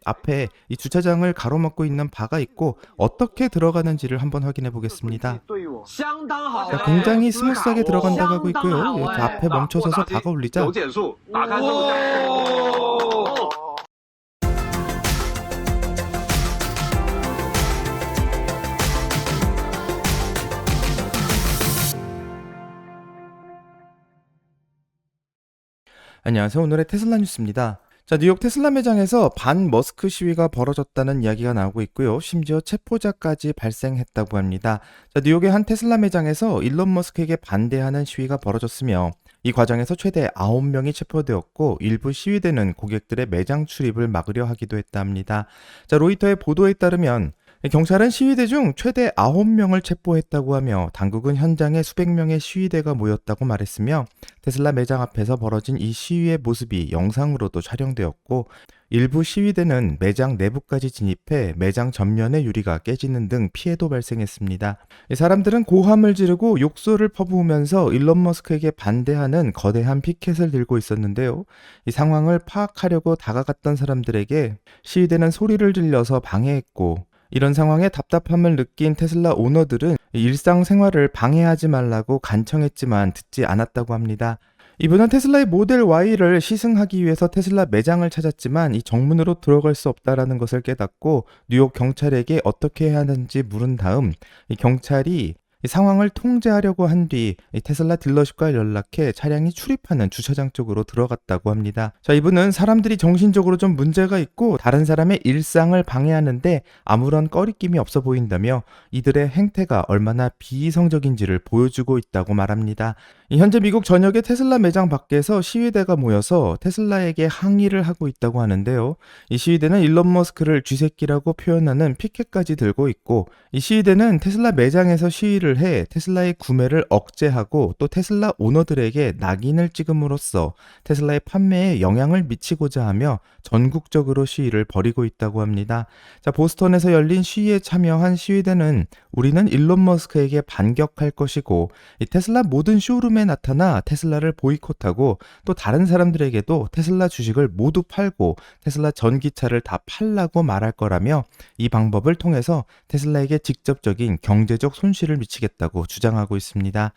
앞에 이 주차장을 가로막고 있는 바가 있고 어떻게 들어가는지를 한번 확인해 보겠습니다. 자, 굉장히 스무스하게 들어간다고 하고 있고요. 이렇게 앞에 멈춰서서 바가 울리자 안녕하세요. 오늘의 테슬라 뉴스입니다. 자, 뉴욕 테슬라 매장에서 반 머스크 시위가 벌어졌다는 이야기가 나오고 있고요. 심지어 체포자까지 발생했다고 합니다. 자, 뉴욕의 한 테슬라 매장에서 일론 머스크에게 반대하는 시위가 벌어졌으며 이 과정에서 최대 9명이 체포되었고 일부 시위대는 고객들의 매장 출입을 막으려 하기도 했다 합니다. 자, 로이터의 보도에 따르면 경찰은 시위대 중 최대 9명을 체포했다고 하며 당국은 현장에 수백 명의 시위대가 모였다고 말했으며 테슬라 매장 앞에서 벌어진 이 시위의 모습이 영상으로도 촬영되었고 일부 시위대는 매장 내부까지 진입해 매장 전면의 유리가 깨지는 등 피해도 발생했습니다. 이 사람들은 고함을 지르고 욕설을 퍼부으면서 일론 머스크에게 반대하는 거대한 피켓을 들고 있었는데요. 이 상황을 파악하려고 다가갔던 사람들에게 시위대는 소리를 질러서 방해했고 이런 상황에 답답함을 느낀 테슬라 오너들은 일상생활을 방해하지 말라고 간청했지만 듣지 않았다고 합니다. 이분은 테슬라의 모델 Y를 시승하기 위해서 테슬라 매장을 찾았지만 이 정문으로 들어갈 수 없다라는 것을 깨닫고 뉴욕 경찰에게 어떻게 해야 하는지 물은 다음 이 경찰이 이 상황을 통제하려고 한 뒤 테슬라 딜러십과 연락해 차량이 출입하는 주차장 쪽으로 들어갔다고 합니다. 자, 이분은 사람들이 정신적으로 좀 문제가 있고 다른 사람의 일상을 방해하는데 아무런 꺼리낌이 없어 보인다며 이들의 행태가 얼마나 비이성적인지를 보여주고 있다고 말합니다. 현재 미국 전역의 테슬라 매장 밖에서 시위대가 모여서 테슬라에게 항의를 하고 있다고 하는데요. 이 시위대는 일론 머스크를 쥐새끼라고 표현하는 피켓까지 들고 있고 이 시위대는 테슬라 매장에서 시위를 해 테슬라의 구매를 억제하고 또 테슬라 오너들에게 낙인을 찍음으로써 테슬라의 판매에 영향을 미치고자 하며 전국적으로 시위를 벌이고 있다고 합니다. 자, 보스턴에서 열린 시위에 참여한 시위대는 우리는 일론 머스크에게 반격할 것이고 이 테슬라 모든 쇼룸에 나타나 테슬라를 보이콧하고 또 다른 사람들에게도 테슬라 주식을 모두 팔고 테슬라 전기차를 다 팔라고 말할 거라며 이 방법을 통해서 테슬라에게 직접적인 경제적 손실을 미치겠다고 주장하고 있습니다.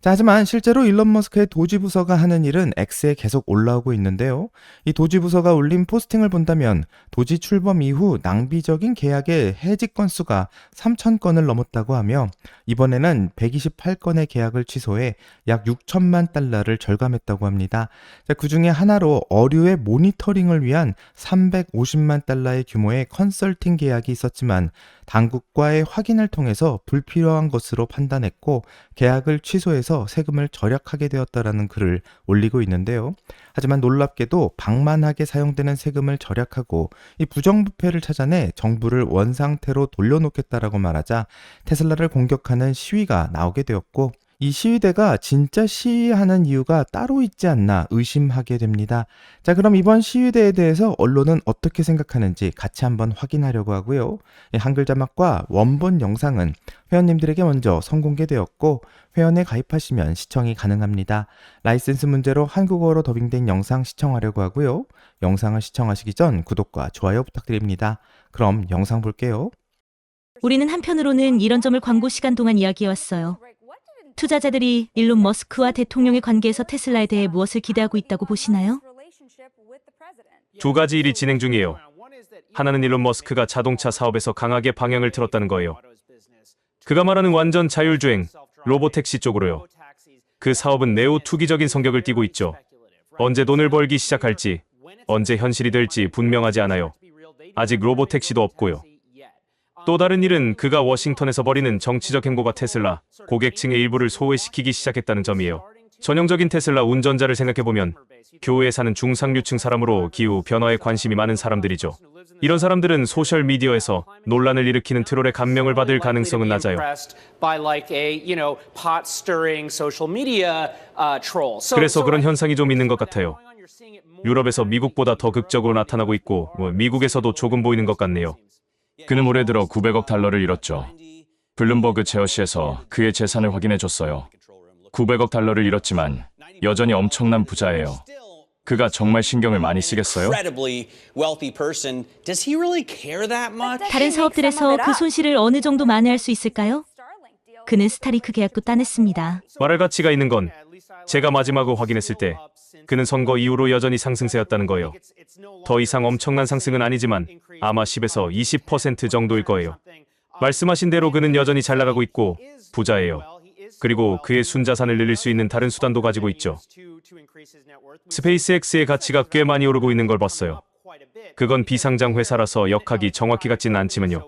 자, 하지만 실제로 일론 머스크의 도지부서가 하는 일은 X에 계속 올라오고 있는데요. 이 도지부서가 올린 포스팅을 본다면 도지 출범 이후 낭비적인 계약의 해지 건수가 3,000건을 넘었다고 하며 이번에는 128건의 계약을 취소해 약 6천만 달러를 절감했다고 합니다. 자, 그중에 하나로 어류의 모니터링을 위한 350만 달러의 규모의 컨설팅 계약이 있었지만 당국과의 확인을 통해서 불필요한 것으로 판단했고 계약을 취소해서 세금을 절약하게 되었다라는 글을 올리고 있는데요. 하지만 놀랍게도 방만하게 사용되는 세금을 절약하고 이 부정부패를 찾아내 정부를 원상태로 돌려놓겠다라고 말하자 테슬라를 공격하는 시위가 나오게 되었고 이 시위대가 진짜 시위하는 이유가 따로 있지 않나 의심하게 됩니다. 자, 그럼 이번 시위대에 대해서 언론은 어떻게 생각하는지 같이 한번 확인하려고 하고요. 한글 자막과 원본 영상은 회원님들에게 먼저 선공개되었고 회원에 가입하시면 시청이 가능합니다. 라이센스 문제로 한국어로 더빙된 영상 시청하려고 하고요. 영상을 시청하시기 전 구독과 좋아요 부탁드립니다. 그럼 영상 볼게요. 우리는 한편으로는 이런 점을 광고 시간 동안 이야기해왔어요. 투자자들이 일론 머스크와 대통령의 관계에서 테슬라에 대해 무엇을 기대하고 있다고 보시나요? 두 가지 일이 진행 중이에요. 하나는 일론 머스크가 자동차 사업에서 강하게 방향을 틀었다는 거예요. 그가 말하는 완전 자율주행, 로보택시 쪽으로요. 그 사업은 매우 투기적인 성격을 띠고 있죠. 언제 돈을 벌기 시작할지, 언제 현실이 될지 분명하지 않아요. 아직 로보택시도 없고요. 또 다른 일은 그가 워싱턴에서 벌이는 정치적 행보가 테슬라, 고객층의 일부를 소외시키기 시작했다는 점이에요. 전형적인 테슬라 운전자를 생각해보면 교외에 사는 중상류층 사람으로 기후 변화에 관심이 많은 사람들이죠. 이런 사람들은 소셜미디어에서 논란을 일으키는 트롤의 감명을 받을 가능성은 낮아요. 그래서 그런 현상이 좀 있는 것 같아요. 유럽에서 미국보다 더 극적으로 나타나고 있고 미국에서도 조금 보이는 것 같네요. 그는 올해 들어 900억 달러를 잃었죠. 블룸버그 제어시에서 그의 재산을 확인해줬어요. 900억 달러를 잃었지만 여전히 엄청난 부자예요. 그가 정말 신경을 많이 쓰겠어요? incredibly wealthy person. Does he really care that much? 다른 사업들에서 그 손실을 어느 정도 만회할 수 있을까요? 그는 스타링크 계약도 따냈습니다. 말할 가치가 있는 건 제가 마지막으로 확인했을 때 그는 선거 이후로 여전히 상승세였다는 거예요. 더 이상 엄청난 상승은 아니지만 아마 10에서 20% 정도일 거예요. 말씀하신 대로 그는 여전히 잘 나가고 있고 부자예요. 그리고 그의 순자산을 늘릴 수 있는 다른 수단도 가지고 있죠. 스페이스X의 가치가 꽤 많이 오르고 있는 걸 봤어요. 그건 비상장 회사라서 역학이 정확히 같지는 않지만요.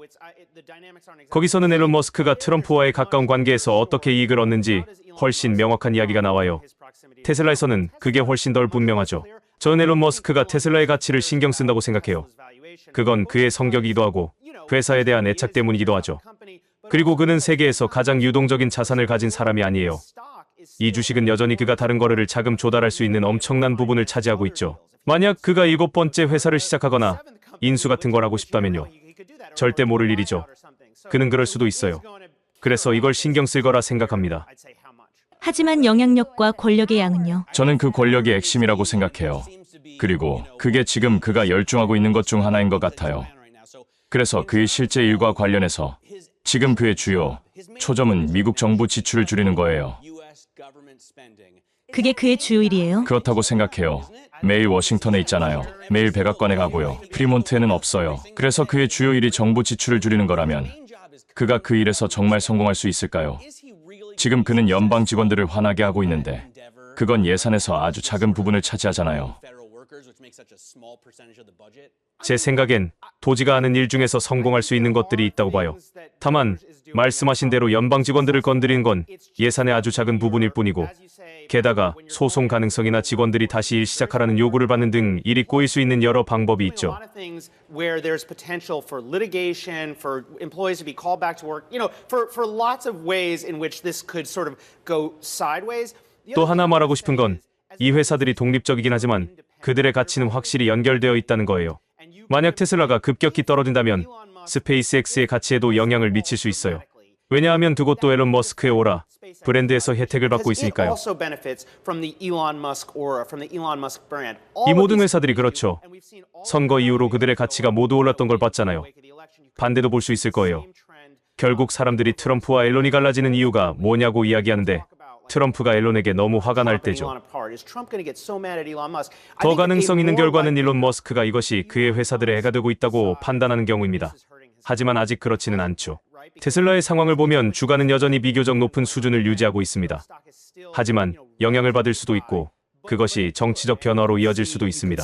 거기서는 앨런 머스크가 트럼프와의 가까운 관계에서 어떻게 이익을 얻는지 훨씬 명확한 이야기가 나와요. 테슬라에서는 그게 훨씬 덜 분명하죠. 저는 앨런 머스크가 테슬라의 가치를 신경 쓴다고 생각해요. 그건 그의 성격이기도 하고 회사에 대한 애착 때문이기도 하죠. 그리고 그는 세계에서 가장 유동적인 자산을 가진 사람이 아니에요. 이 주식은 여전히 그가 다른 거래를 자금 조달할 수 있는 엄청난 부분을 차지하고 있죠. 만약 그가 7번째 회사를 시작하거나 인수 같은 걸 하고 싶다면요. 절대 모를 일이죠. 그는 그럴 수도 있어요. 그래서 이걸 신경 쓸 거라 생각합니다. 하지만 영향력과 권력의 양은요. 저는 그 권력이 핵심이라고 생각해요. 그리고 그게 지금 그가 열중하고 있는 것 중 하나인 것 같아요. 그래서 그의 실제 일과 관련해서 지금 그의 주요 초점은 미국 정부 지출을 줄이는 거예요. 그게 그의 주요 일이에요. 그렇다고 생각해요. 매일 워싱턴에 있잖아요. 매일 백악관에 가고요. 프리몬트에는 없어요. 그래서 그의 주요 일이 정부 지출을 줄이는 거라면 그가 그 일에서 정말 성공할 수 있을까요? 지금 그는 연방 직원들을 화나게 하고 있는데 그건 예산에서 아주 작은 부분을 차지하잖아요. 제 생각엔 도지가 하는 일 중에서 성공할 수 있는 것들이 있다고 봐요. 다만 말씀하신 대로 연방 직원들을 건드리는 건 예산의 아주 작은 부분일 뿐이고 게다가 소송 가능성이나 직원들이 다시 일 시작하라는 요구를 받는 등 일이 꼬일 수 있는 여러 방법이 있죠. Where there's potential for litigation, for employees to be called back to work, for lots of ways in which this could sort of go sideways. 또 하나 말하고 싶은 건 이 회사들이 독립적이긴 하지만 그들의 가치는 확실히 연결되어 있다는 거예요. 만약 테슬라가 급격히 떨어진다면 스페이스X의 가치에도 영향을 미칠 수 있어요. 왜냐하면 두 곳도 앨런 머스크의 오라, 브랜드에서 혜택을 받고 있으니까요. 이 모든 회사들이 그렇죠. 선거 이후로 그들의 가치가 모두 올랐던 걸 봤잖아요. 반대도 볼 수 있을 거예요. 결국 사람들이 트럼프와 앨런이 갈라지는 이유가 뭐냐고 이야기하는데 트럼프가 앨런에게 너무 화가 날 때죠. 더 가능성 있는 결과는 일론 머스크가 이것이 그의 회사들의 해가 되고 있다고 판단하는 경우입니다. 하지만 아직 그렇지는 않죠. 테슬라의 상황을 보면 주가는 여전히 비교적 높은 수준을 유지하고 있습니다. 하지만 영향을 받을 수도 있고 그것이 정치적 변화로 이어질 수도 있습니다.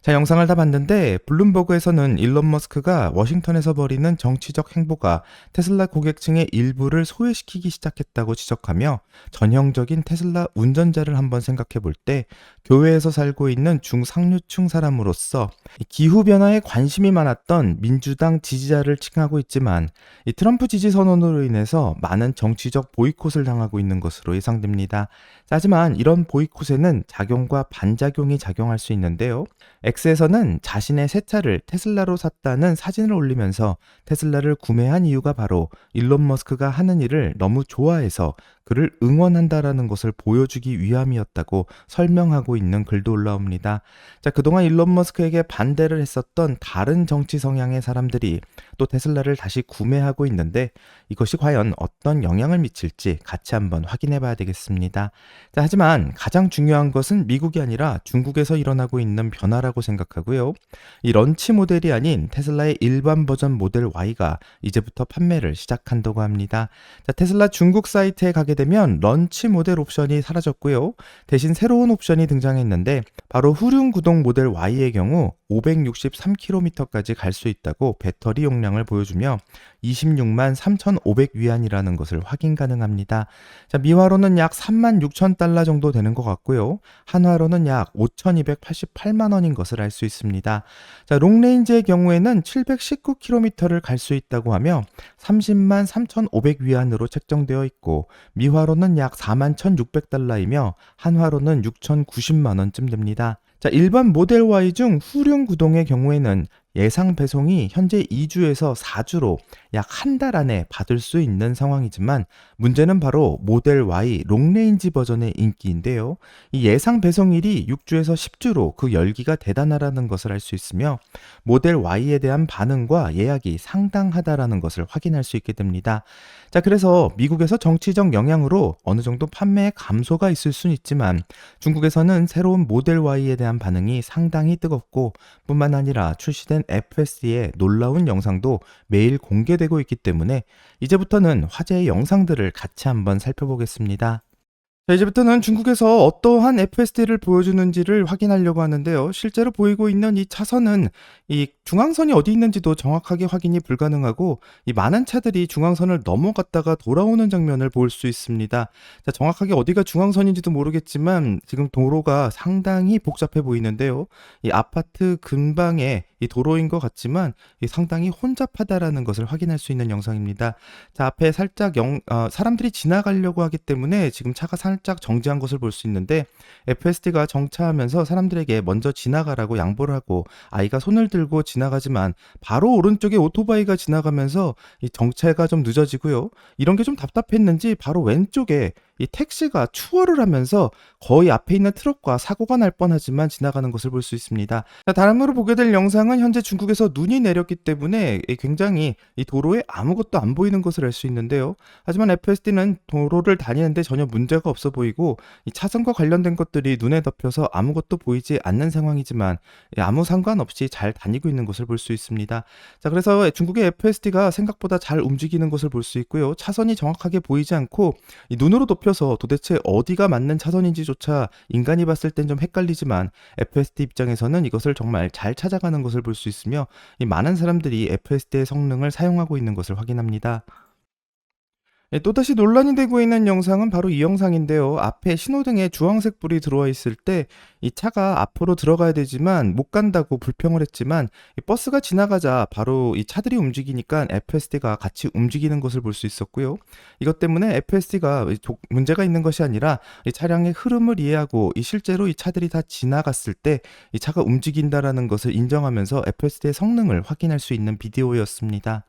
자, 영상을 다 봤는데 블룸버그에서는 일론 머스크가 워싱턴에서 벌이는 정치적 행보가 테슬라 고객층의 일부를 소외시키기 시작했다고 지적하며 전형적인 테슬라 운전자를 한번 생각해 볼 때 교외에서 살고 있는 중상류층 사람으로서 기후변화에 관심이 많았던 민주당 지지자를 칭하고 있지만 이 트럼프 지지 선언으로 인해서 많은 정치적 보이콧을 당하고 있는 것으로 예상됩니다. 하지만 이런 보이콧에는 작용과 반작용이 작용할 수 있는데요. X에서는 자신의 새 차를 테슬라로 샀다는 사진을 올리면서 테슬라를 구매한 이유가 바로 일론 머스크가 하는 일을 너무 좋아해서 그를 응원한다라는 것을 보여주기 위함이었다고 설명하고 있는 글도 올라옵니다. 자, 그동안 일론 머스크에게 반대를 했었던 다른 정치 성향의 사람들이 또 테슬라를 다시 구매하고 있는데 이것이 과연 어떤 영향을 미칠지 같이 한번 확인해 봐야 되겠습니다. 자, 하지만 가장 중요한 것은 미국이 아니라 중국에서 일어나고 있는 변화라고 생각하고요. 이 런치 모델이 아닌 테슬라의 일반 버전 모델 Y가 이제부터 판매를 시작한다고 합니다. 자, 테슬라 중국 사이트에 가게 되면 런치 모델 옵션이 사라졌고요. 대신 새로운 옵션이 등장했는데 바로 후륜 구동 모델 Y의 경우 563km까지 갈 수 있다고 배터리 용량을 보여주며 26만 3,500위안이라는 것을 확인 가능합니다. 자, 미화로는 약 36,000달러 정도 되는 것 같고요. 한화로는 약 5,288만 원인 것을 알 수 있습니다. 자, 롱레인지의 경우에는 719km를 갈 수 있다고 하며 30만 3,500위안으로 책정되어 있고 미화로는 약 41,600달러이며 한화로는 6,090만 원쯤 됩니다. 자, 일반 모델 Y 중 후륜 구동의 경우에는 예상 배송이 현재 2주에서 4주로 약 한 달 안에 받을 수 있는 상황이지만 문제는 바로 모델 Y 롱레인지 버전의 인기인데요. 이 예상 배송일이 6주에서 10주로 그 열기가 대단하다는 것을 알 수 있으며 모델 Y에 대한 반응과 예약이 상당하다라는 것을 확인할 수 있게 됩니다. 자, 그래서 미국에서 정치적 영향으로 어느 정도 판매의 감소가 있을 수는 있지만 중국에서는 새로운 모델 Y에 대한 반응이 상당히 뜨겁고 뿐만 아니라 출시된 FSD의 놀라운 영상도 매일 공개되고 있기 때문에 이제부터는 화제의 영상들을 같이 한번 살펴보겠습니다. 자, 이제부터는 중국에서 어떠한 FSD를 보여주는지를 확인하려고 하는데요. 실제로 보이고 있는 이 차선은 이 중앙선이 어디 있는지도 정확하게 확인이 불가능하고 이 많은 차들이 중앙선을 넘어갔다가 돌아오는 장면을 볼 수 있습니다. 자, 정확하게 어디가 중앙선인지도 모르겠지만 지금 도로가 상당히 복잡해 보이는데요. 이 아파트 근방에 이 도로인 것 같지만 이 상당히 혼잡하다라는 것을 확인할 수 있는 영상입니다. 자, 앞에 살짝 사람들이 지나가려고 하기 때문에 지금 차가 살짝 정지한 것을 볼 수 있는데 FSD가 정차하면서 사람들에게 먼저 지나가라고 양보를 하고 아이가 손을 들고 지나가지만 바로 오른쪽에 오토바이가 지나가면서 이 정체가 좀 늦어지고요. 이런 게 좀 답답했는지 바로 왼쪽에 이 택시가 추월을 하면서 거의 앞에 있는 트럭과 사고가 날 뻔하지만 지나가는 것을 볼 수 있습니다. 자, 다음으로 보게 될 영상은 현재 중국에서 눈이 내렸기 때문에 굉장히 이 도로에 아무것도 안 보이는 것을 알 수 있는데요. 하지만 FSD는 도로를 다니는데 전혀 문제가 없어 보이고 이 차선과 관련된 것들이 눈에 덮여서 아무것도 보이지 않는 상황이지만 아무 상관없이 잘 다니고 있는 것을 볼 수 있습니다. 자, 그래서 중국의 FSD가 생각보다 잘 움직이는 것을 볼 수 있고요. 차선이 정확하게 보이지 않고 이 눈으로 덮여서 도대체 어디가 맞는 차선인지조차 인간이 봤을 땐 좀 헷갈리지만 FSD 입장에서는 이것을 정말 잘 찾아가는 것을 볼 수 있으며 이 많은 사람들이 FSD의 성능을 사용하고 있는 것을 확인합니다. 또다시 논란이 되고 있는 영상은 바로 이 영상인데요. 앞에 신호등에 주황색 불이 들어와 있을 때 이 차가 앞으로 들어가야 되지만 못 간다고 불평을 했지만 이 버스가 지나가자 바로 이 차들이 움직이니까 FSD가 같이 움직이는 것을 볼 수 있었고요. 이것 때문에 FSD가 문제가 있는 것이 아니라 이 차량의 흐름을 이해하고 실제로 이 차들이 다 지나갔을 때 이 차가 움직인다라는 것을 인정하면서 FSD의 성능을 확인할 수 있는 비디오였습니다.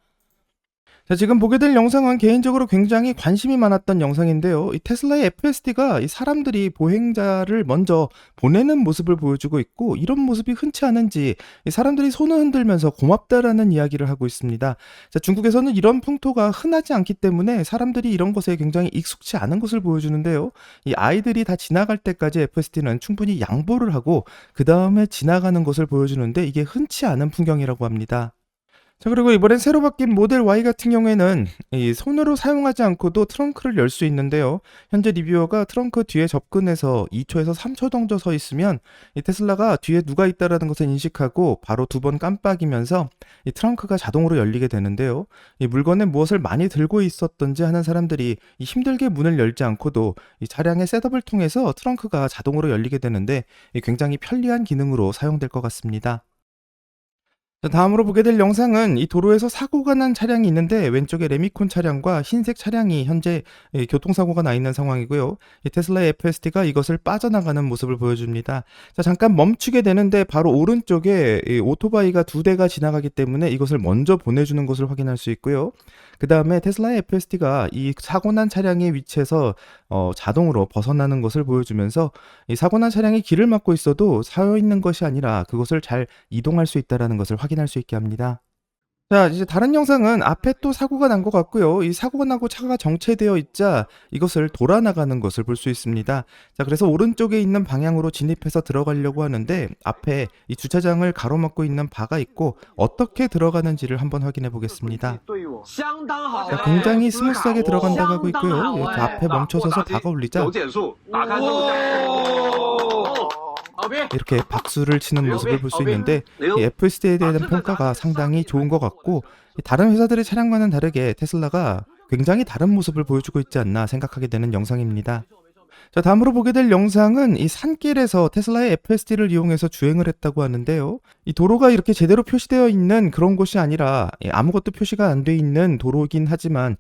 자, 지금 보게 될 영상은 개인적으로 굉장히 관심이 많았던 영상인데요. 이 테슬라의 FSD가 이 사람들이 보행자를 먼저 보내는 모습을 보여주고 있고 이런 모습이 흔치 않은지 이 사람들이 손을 흔들면서 고맙다라는 이야기를 하고 있습니다. 자, 중국에서는 이런 풍토가 흔하지 않기 때문에 사람들이 이런 것에 굉장히 익숙치 않은 것을 보여주는데요. 이 아이들이 다 지나갈 때까지 FSD는 충분히 양보를 하고 그 다음에 지나가는 것을 보여주는데 이게 흔치 않은 풍경이라고 합니다. 자, 그리고 이번엔 새로 바뀐 모델 Y 같은 경우에는 이 손으로 사용하지 않고도 트렁크를 열 수 있는데요. 현재 리뷰어가 트렁크 뒤에 접근해서 2초에서 3초 정도 서 있으면 이 테슬라가 뒤에 누가 있다라는 것을 인식하고 바로 2번 깜빡이면서 이 트렁크가 자동으로 열리게 되는데요. 이 물건에 무엇을 많이 들고 있었던지 하는 사람들이 이 힘들게 문을 열지 않고도 이 차량의 셋업을 통해서 트렁크가 자동으로 열리게 되는데 이 굉장히 편리한 기능으로 사용될 것 같습니다. 자, 다음으로 보게 될 영상은 이 도로에서 사고가 난 차량이 있는데 왼쪽에 레미콘 차량과 흰색 차량이 현재 교통사고가 나 있는 상황이고요. 이 테슬라의 FSD가 이것을 빠져나가는 모습을 보여줍니다. 자, 잠깐 멈추게 되는데 바로 오른쪽에 이 오토바이가 2대가 지나가기 때문에 이것을 먼저 보내주는 것을 확인할 수 있고요. 그 다음에 테슬라의 FSD가 이 사고 난 차량의 위치에서 자동으로 벗어나는 것을 보여주면서 이 사고 난 차량이 길을 막고 있어도 서 있는 것이 아니라 그것을 잘 이동할 수 있다는 것을 확인할 수 있게 합니다. 자, 이제 다른 영상은 앞에 또 사고가 난 것 같고요. 이 사고가 나고 차가 정체되어 있자 이것을 돌아 나가는 것을 볼 수 있습니다. 자, 그래서 오른쪽에 있는 방향으로 진입해서 들어가려고 하는데 앞에 이 주차장을 가로막고 있는 바가 있고 어떻게 들어가는지를 한번 확인해 보겠습니다. 자, 굉장히 스무스하게 들어간다고 하고 있고요. 이렇게 앞에 멈춰서서 바가 울리자 이렇게 박수를 치는 모습을 볼 수 있는데 이 FSD에 대한 평가가 상당히 좋은 것 같고 다른 회사들의 차량과는 다르게 테슬라가 굉장히 다른 모습을 보여주고 있지 않나 생각하게 되는 영상입니다. 자, 다음으로 보게 될 영상은 이 산길에서 테슬라의 FSD를 이용해서 주행을 했다고 하는데요. 이 도로가 이렇게 제대로 표시되어 있는 그런 곳이 아니라 아무것도 표시가 안 돼 있는 도로이긴 하지만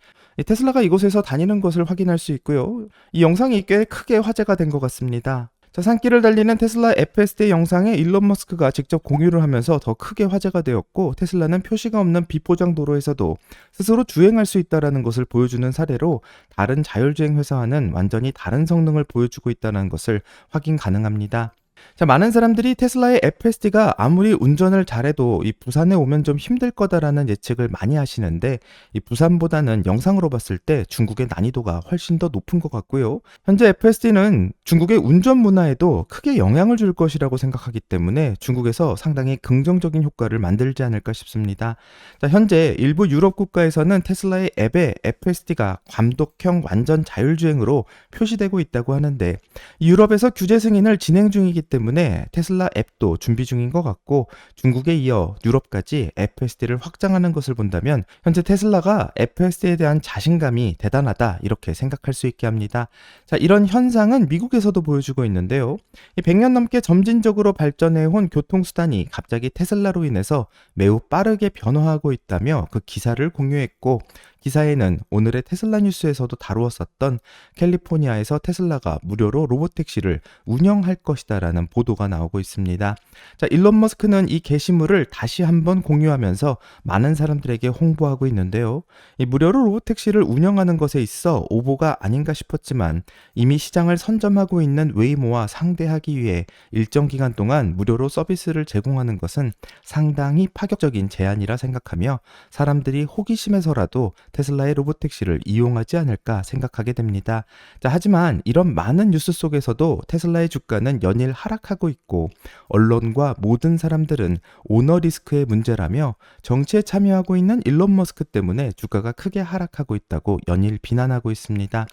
테슬라가 이곳에서 다니는 것을 확인할 수 있고요. 이 영상이 꽤 크게 화제가 된 것 같습니다. 자, 산길을 달리는 테슬라 FSD 영상에 일론 머스크가 직접 공유를 하면서 더 크게 화제가 되었고, 테슬라는 표시가 없는 비포장 도로에서도 스스로 주행할 수 있다는 것을 보여주는 사례로 다른 자율주행 회사와는 완전히 다른 성능을 보여주고 있다는 것을 확인 가능합니다. 자, 많은 사람들이 테슬라의 FSD가 아무리 운전을 잘해도 이 부산에 오면 좀 힘들 거다라는 예측을 많이 하시는데, 이 부산보다는 영상으로 봤을 때 중국의 난이도가 훨씬 더 높은 것 같고요. 현재 FSD는 중국의 운전 문화에도 크게 영향을 줄 것이라고 생각하기 때문에 중국에서 상당히 긍정적인 효과를 만들지 않을까 싶습니다. 자, 현재 일부 유럽 국가에서는 테슬라의 앱에 FSD가 감독형 완전 자율주행으로 표시되고 있다고 하는데, 유럽에서 규제 승인을 진행 중이기 때문에 테슬라 앱도 준비 중인 것 같고, 중국에 이어 유럽까지 FSD를 확장하는 것을 본다면 현재 테슬라가 FSD에 대한 자신감이 대단하다, 이렇게 생각할 수 있게 합니다. 자, 이런 현상은 미국에서도 보여주고 있는데요. 이 100년 넘게 점진적으로 발전해온 교통수단이 갑자기 테슬라로 인해서 매우 빠르게 변화하고 있다며 그 기사를 공유했고, 기사에는 오늘의 테슬라 뉴스에서도 다루었었던 캘리포니아에서 테슬라가 무료로 로봇택시를 운영할 것이다라는 보도가 나오고 있습니다. 자, 일론 머스크는 이 게시물을 다시 한번 공유하면서 많은 사람들에게 홍보하고 있는데요. 이 무료로 로봇택시를 운영하는 것에 있어 오보가 아닌가 싶었지만, 이미 시장을 선점하고 있는 웨이모와 상대하기 위해 일정 기간 동안 무료로 서비스를 제공하는 것은 상당히 파격적인 제안이라 생각하며 사람들이 호기심에서라도 테슬라의 로봇택시를 이용하지 않을까 생각하게 됩니다. 자, 하지만 이런 많은 뉴스 속에서도 테슬라의 주가는 연일 하락하고 있고, 언론과 모든 사람들은 오너 리스크의 문제라며 정치에 참여하고 있는 일론 머스크 때문에 주가가 크게 하락하고 있다고 연일 비난하고 있습니다.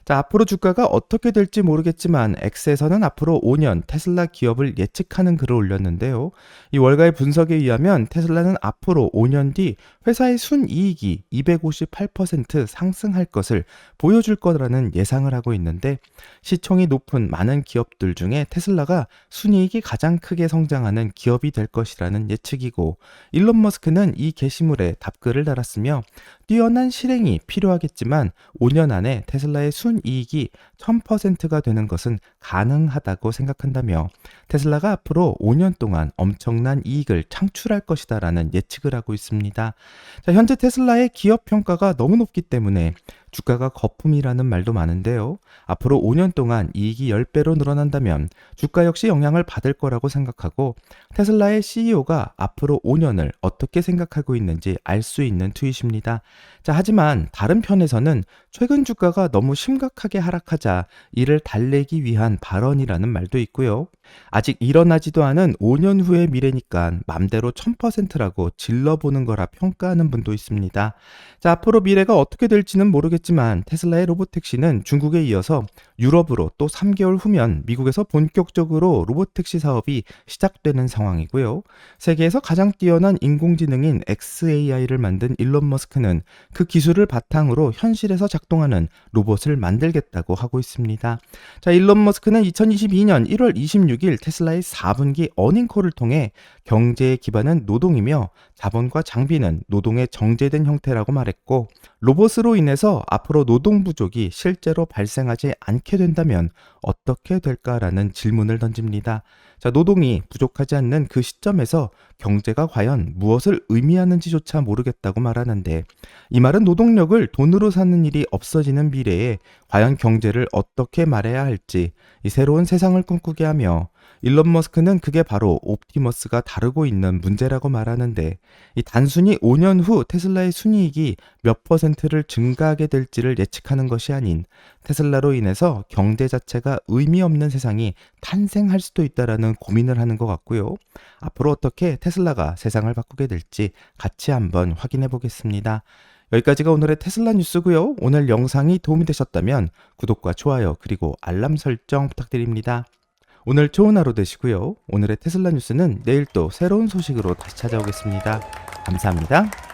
자, 앞으로 주가가 어떻게 될지 모르겠지만 X에서는 앞으로 5년 테슬라 기업을 예측하는 글을 올렸는데요. 이 월가의 분석에 의하면 테슬라는 앞으로 5년 뒤 회사의 순이익이 258% 상승할 것을 보여줄 거라는 예상을 하고 있는데, 시총이 높은 많은 기업들 중에 테슬라가 순이익이 가장 크게 성장하는 기업이 될 것이라는 예측이고, 일론 머스크는 이 게시물에 답글을 달았으며, 뛰어난 실행이 필요하겠지만 5년 안에 테슬라의 순이익이 1000%가 되는 것은 가능하다고 생각한다며, 테슬라가 앞으로 5년 동안 엄청난 이익을 창출할 것이다라는 예측을 하고 있습니다. 자, 현재 테슬라의 기업 평가가 너무 높기 때문에 주가가 거품이라는 말도 많은데요. 앞으로 5년 동안 이익이 10배로 늘어난다면 주가 역시 영향을 받을 거라고 생각하고, 테슬라의 CEO가 앞으로 5년을 어떻게 생각하고 있는지 알 수 있는 트윗입니다. 자, 하지만 다른 편에서는 최근 주가가 너무 심각하게 하락하자 이를 달래기 위한 발언이라는 말도 있고요. 아직 일어나지도 않은 5년 후의 미래니까 맘대로 1000%라고 질러보는 거라 평가하는 분도 있습니다. 자, 앞으로 미래가 어떻게 될지는 모르겠지만 테슬라의 로봇택시는 중국에 이어서 유럽으로 또 3개월 후면 미국에서 본격적으로 로봇택시 사업이 시작되는 상황이고요. 세계에서 가장 뛰어난 인공지능인 XAI를 만든 일론 머스크는 그 기술을 바탕으로 현실에서 작동하는 로봇을 만들겠다고 하고 있습니다. 자, 일론 머스크는 2022년 1월 26일 테슬라의 4분기 어닝콜을 통해 경제의 기반은 노동이며 자본과 장비는 노동의 정제된 형태라고 말했고, 로봇으로 인해서 앞으로 노동 부족이 실제로 발생하지 않게 된다면 어떻게 될까라는 질문을 던집니다. 자, 노동이 부족하지 않는 그 시점에서 경제가 과연 무엇을 의미하는지조차 모르겠다고 말하는데, 이 말은 노동력을 돈으로 사는 일이 없어지는 미래에 과연 경제를 어떻게 말해야 할지 이 새로운 세상을 꿈꾸게 하며, 일론 머스크는 그게 바로 옵티머스가 다루고 있는 문제라고 말하는데, 이 단순히 5년 후 테슬라의 순이익이 몇 %를 증가하게 될지를 예측하는 것이 아닌, 테슬라로 인해서 경제 자체가 의미 없는 세상이 탄생할 수도 있다라는 고민을 하는 것 같고요. 앞으로 어떻게 테슬라가 세상을 바꾸게 될지 같이 한번 확인해 보겠습니다. 여기까지가 오늘의 테슬라 뉴스고요. 오늘 영상이 도움이 되셨다면 구독과 좋아요 그리고 알람 설정 부탁드립니다. 오늘 좋은 하루 되시고요. 오늘의 테슬라 뉴스는 내일 또 새로운 소식으로 다시 찾아오겠습니다. 감사합니다.